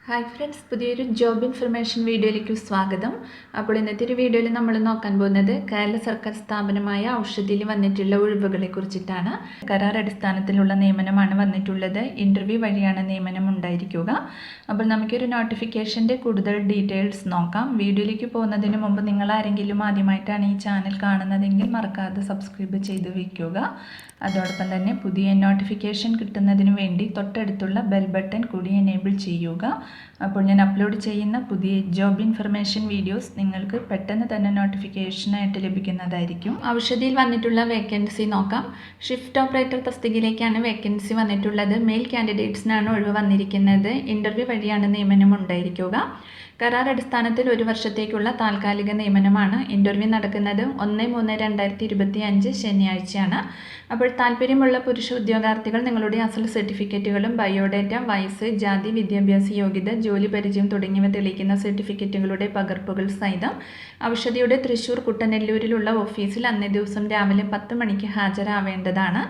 Hi friends, പുതിയൊരു job information വീഡിയോയിലേക്ക് സ്വാഗതം. അപ്പോൾ ഇന്നത്തെ ഒരു വീഡിയോയിൽ നമ്മൾ നോക്കാൻ പോകുന്നത് കേരള സർക്കാർ സ്ഥാപനമായ ഔഷധിയിൽ വന്നിട്ടുള്ള ഒഴിവുകളെ കുറിച്ചിട്ടാണ്. കരാർ അടിസ്ഥാനത്തിലുള്ള നിയമനമാണ് വന്നിട്ടുള്ളത്. ഇൻ്റർവ്യൂ വഴിയാണ് നിയമനം ഉണ്ടായിരിക്കുക. അപ്പോൾ നമുക്കൊരു നോട്ടിഫിക്കേഷൻ്റെ കൂടുതൽ ഡീറ്റെയിൽസ് നോക്കാം. വീഡിയോയിലേക്ക് പോകുന്നതിന് മുമ്പ് നിങ്ങൾ ആരെങ്കിലും ആദ്യമായിട്ടാണ് ഈ ചാനൽ കാണുന്നതെങ്കിൽ മറക്കാതെ സബ്സ്ക്രൈബ് ചെയ്ത് വയ്ക്കുക. അതോടൊപ്പം തന്നെ പുതിയ നോട്ടിഫിക്കേഷൻ കിട്ടുന്നതിന് വേണ്ടി തൊട്ടടുത്തുള്ള ബെൽ ബട്ടൺ കൂടി എനേബിൾ ചെയ്യുക. അപ്പോൾ ഞാൻ അപ്ലോഡ് ചെയ്യുന്ന പുതിയ ജോബ് ഇൻഫർമേഷൻ വീഡിയോസ് നിങ്ങൾക്ക് പെട്ടെന്ന് തന്നെ നോട്ടിഫിക്കേഷനായിട്ട് ലഭിക്കുന്നതായിരിക്കും. ഔഷധിയിൽ വന്നിട്ടുള്ള വേക്കൻസി നോക്കാം. ഷിഫ്റ്റ് ഓപ്പറേറ്റർ തസ്തികയിലേക്കാണ് വേക്കൻസി വന്നിട്ടുള്ളത്. മെയിൽ കാൻഡിഡേറ്റ്സിനാണ് ഒഴിവ് വന്നിരിക്കുന്നത്. ഇൻ്റർവ്യൂ വഴിയാണ് നിയമനം ഉണ്ടായിരിക്കുക. കരാർ അടിസ്ഥാനത്തിൽ 1 വർഷത്തേക്കുള്ള താൽക്കാലിക നിയമനമാണ്. ഇൻ്റർവ്യൂ നടക്കുന്നത് 1/3/2025 ശനിയാഴ്ചയാണ്. അപ്പോൾ താല്പര്യമുള്ള പുരുഷ ഉദ്യോഗാർത്ഥികൾ നിങ്ങളുടെ അസൽ സർട്ടിഫിക്കറ്റുകളും ബയോഡേറ്റ, വയസ്സ്, ജാതി, വിദ്യാഭ്യാസ യോഗ്യത, ജോലി പരിചയം തുടങ്ങിയവ തെളിയിക്കുന്ന സർട്ടിഫിക്കറ്റുകളുടെ പകർപ്പുകൾ സഹിതം ഔഷധിയുടെ തൃശ്ശൂർ കുട്ടനെല്ലൂരിലുള്ള ഓഫീസിൽ അന്നേ ദിവസം രാവിലെ 10 മണിക്ക് ഹാജരാവേണ്ടതാണ്.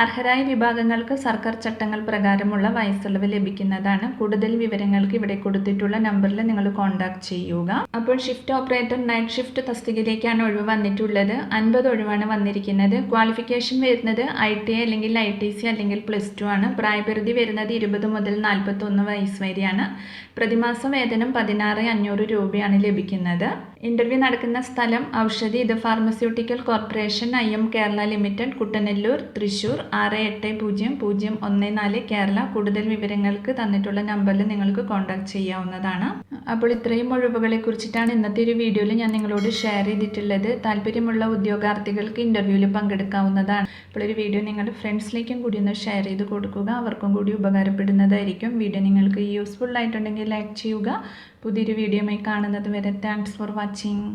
അർഹരായ വിഭാഗങ്ങൾക്ക് സർക്കാർ ചട്ടങ്ങൾ പ്രകാരമുള്ള വയസ്സുള്ളവ് ലഭിക്കുന്നതാണ്. കൂടുതൽ വിവരങ്ങൾക്ക് ഇവിടെ കൊടുത്തിട്ടുള്ള നമ്പറിൽ നിങ്ങൾ കോൺടാക്ട് ചെയ്യുക. അപ്പോൾ ഷിഫ്റ്റ് ഓപ്പറേറ്റർ നൈറ്റ് ഷിഫ്റ്റ് തസ്തികയിലേക്കാണ് ഒഴിവ് വന്നിട്ടുള്ളത്. 50 ഒഴിവാണ് വന്നിരിക്കുന്നത്. ക്വാളിഫിക്കേഷൻ വരുന്നത് ITI അല്ലെങ്കിൽ ITC അല്ലെങ്കിൽ +2 ആണ്. പ്രായപരിധി വരുന്നത് 20 മുതൽ 41 വയസ്സ് വരെയാണ്. പ്രതിമാസ വേതനം 16,500 രൂപയാണ് ലഭിക്കുന്നത്. ഇൻ്റർവ്യൂ നടക്കുന്ന സ്ഥലം ഔഷധി ഇത് pharmaceutical corporation IM Kerala limited, Kuttanellur, Thrissur 680014 Kerala. കൂടുതൽ വിവരങ്ങൾക്ക് തന്നിട്ടുള്ള നമ്പറിൽ നിങ്ങൾക്ക് കോൺടാക്ട് ചെയ്യാവുന്നതാണ്. അപ്പോൾ ഇത്രയും ഒഴിവുകളെ കുറിച്ചിട്ടാണ് ഇന്നത്തെ ഒരു വീഡിയോയിൽ ഞാൻ നിങ്ങളോട് ഷെയർ ചെയ്തിട്ടുള്ളത്. താല്പര്യമുള്ള ഉദ്യോഗാർത്ഥികൾക്ക് ഇൻ്റർവ്യൂവിൽ പങ്കെടുക്കാവുന്നതാണ്. അപ്പോൾ ഒരു വീഡിയോ നിങ്ങളുടെ ഫ്രണ്ട്സിലേക്കും കൂടി ഒന്ന് ഷെയർ ചെയ്ത് കൊടുക്കുക. അവർക്കും കൂടി ഉപകാരപ്പെടുന്നതായിരിക്കും. വീഡിയോ നിങ്ങൾക്ക് യൂസ്ഫുൾ ആയിട്ടുണ്ടെങ്കിൽ ലൈക്ക് ചെയ്യുക. പുതിയൊരു വീഡിയോയുമായി കാണുന്നത് വരെ താങ്ക്സ് ഫോർ വാച്ചിങ്.